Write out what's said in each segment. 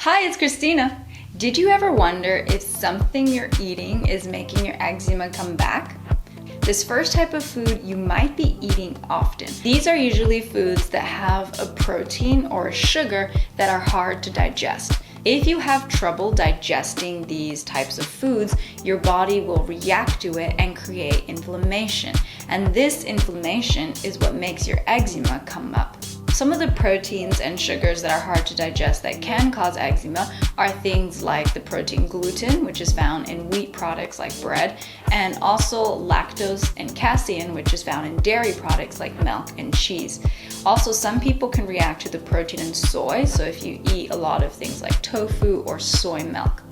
Hi, it's Christina. Did you ever wonder if something you're eating is making your eczema come back? This first type of food you might be eating often. These are usually foods that have a protein or a sugar that are hard to digest. If you have trouble digesting these types of foods, your body will react to it and create inflammation. And this inflammation is what makes your eczema come up. Some of the proteins and sugars that are hard to digest that can cause eczema are things like the protein gluten, which is found in wheat products like bread, and also lactose and casein, which is found in dairy products like milk and cheese. Also, some people can react to the protein in soy, so if you eat a lot of things like tofu or soy milk.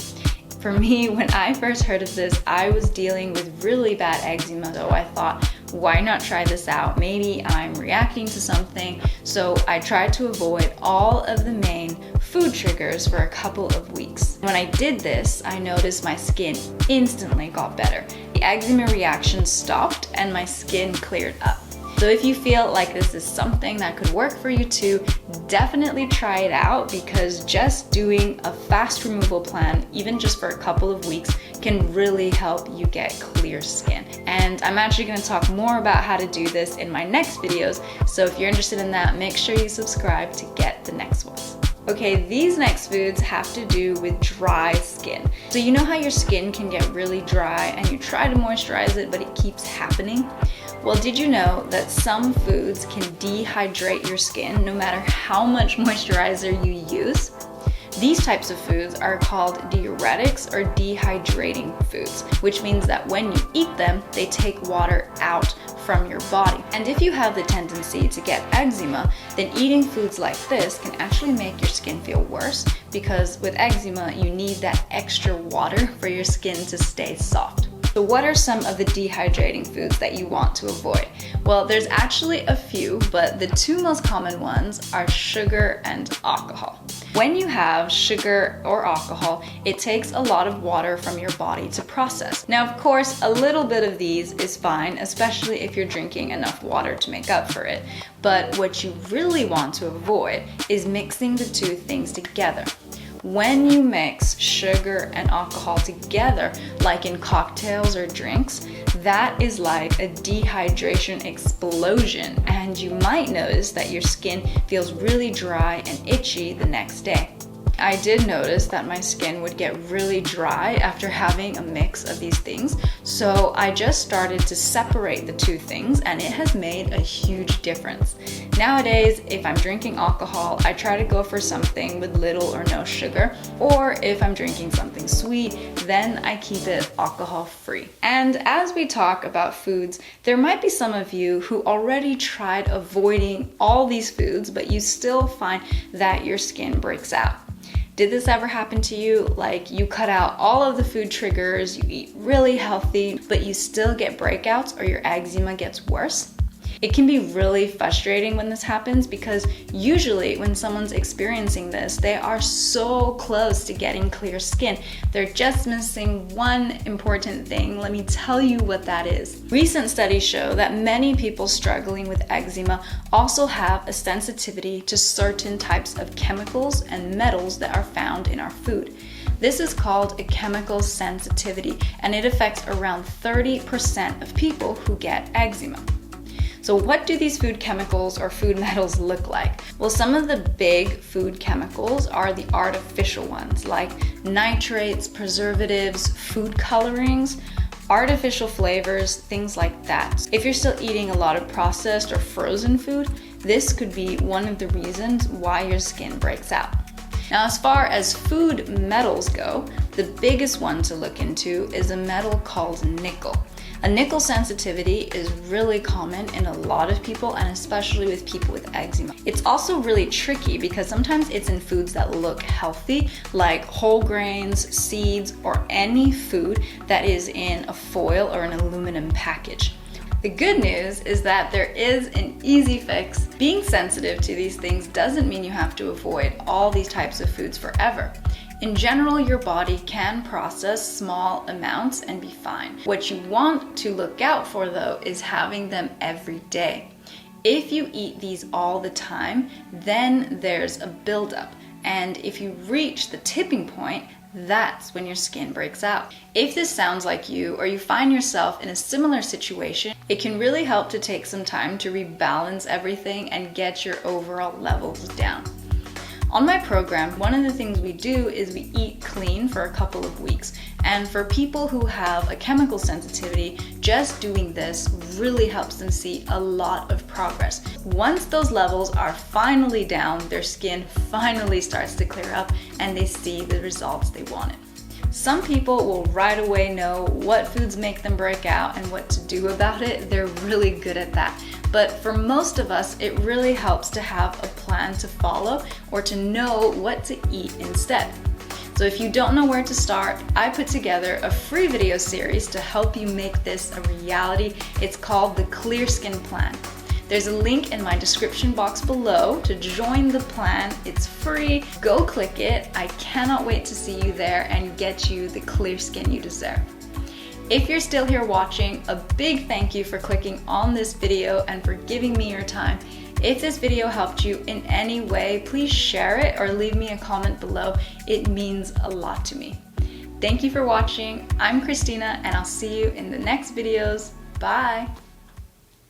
For me, when I first heard of this, I was dealing with really bad eczema, so I thought, why not try this out? Maybe I'm reacting to something. So I tried to avoid all of the main food triggers for a couple of weeks. When I did this, I noticed my skin instantly got better. The eczema reaction stopped and my skin cleared up. So if you feel like this is something that could work for you too, definitely try it out, because just doing a fast removal plan, even just for a couple of weeks, can really help you get clear skin. And I'm actually going to talk more about how to do this in my next videos, so if you're interested in that, make sure you subscribe to get the next ones. Okay, these next foods have to do with dry skin. So you know how your skin can get really dry and you try to moisturize it, but it keeps happening? Well, did you know that some foods can dehydrate your skin no matter how much moisturizer you use? These types of foods are called diuretics or dehydrating foods, which means that when you eat them, they take water out from your body. And if you have the tendency to get eczema, then eating foods like this can actually make your skin feel worse, because with eczema, you need that extra water for your skin to stay soft. So what are some of the dehydrating foods that you want to avoid? Well, there's actually a few, but the two most common ones are sugar and alcohol. When you have sugar or alcohol, it takes a lot of water from your body to process. Now, of course, a little bit of these is fine, especially if you're drinking enough water to make up for it. But what you really want to avoid is mixing the two things together. When you mix sugar and alcohol together, like in cocktails or drinks, that is like a dehydration explosion, and you might notice that your skin feels really dry and itchy the next day. I did notice that my skin would get really dry after having a mix of these things, so I just started to separate the two things, and it has made a huge difference. Nowadays, if I'm drinking alcohol, I try to go for something with little or no sugar, or if I'm drinking something sweet, then I keep it alcohol-free. And as we talk about foods, there might be some of you who already tried avoiding all these foods, but you still find that your skin breaks out. Did this ever happen to you? Like, you cut out all of the food triggers, you eat really healthy, but you still get breakouts or your eczema gets worse? It can be really frustrating when this happens, because usually when someone's experiencing this, they are so close to getting clear skin. They're just missing one important thing. Let me tell you what that is. Recent studies show that many people struggling with eczema also have a sensitivity to certain types of chemicals and metals that are found in our food. This is called a chemical sensitivity, and it affects around 30% of people who get eczema. So what do these food chemicals or food metals look like? Well, some of the big food chemicals are the artificial ones, like nitrates, preservatives, food colorings, artificial flavors, things like that. If you're still eating a lot of processed or frozen food, this could be one of the reasons why your skin breaks out. Now, as far as food metals go, the biggest one to look into is a metal called nickel. A nickel sensitivity is really common in a lot of people, and especially with people with eczema. It's also really tricky because sometimes it's in foods that look healthy, like whole grains, seeds, or any food that is in a foil or an aluminum package. The good news is that there is an easy fix. Being sensitive to these things doesn't mean you have to avoid all these types of foods forever. In general, your body can process small amounts and be fine. What you want to look out for, though, is having them every day. If you eat these all the time, then there's a buildup, And if you reach the tipping point, that's when your skin breaks out. If this sounds like you, or you find yourself in a similar situation, it can really help to take some time to rebalance everything and get your overall levels down. On my program, one of the things we do is we eat clean for a couple of weeks. And for people who have a chemical sensitivity, just doing this really helps them see a lot of progress. Once those levels are finally down, their skin finally starts to clear up and they see the results they wanted. Some people will right away know what foods make them break out and what to do about it. They're really good at that. But for most of us, it really helps to have a plan to follow or to know what to eat instead. So if you don't know where to start, I put together a free video series to help you make this a reality. It's called the Clear Skin Plan. There's a link in my description box below to join the plan. It's free. Go click it. I cannot wait to see you there and get you the clear skin you deserve. If you're still here watching, a big thank you for clicking on this video and for giving me your time. If this video helped you in any way, please share it or leave me a comment below. It means a lot to me. Thank you for watching. I'm Christina and I'll see you in the next videos. Bye.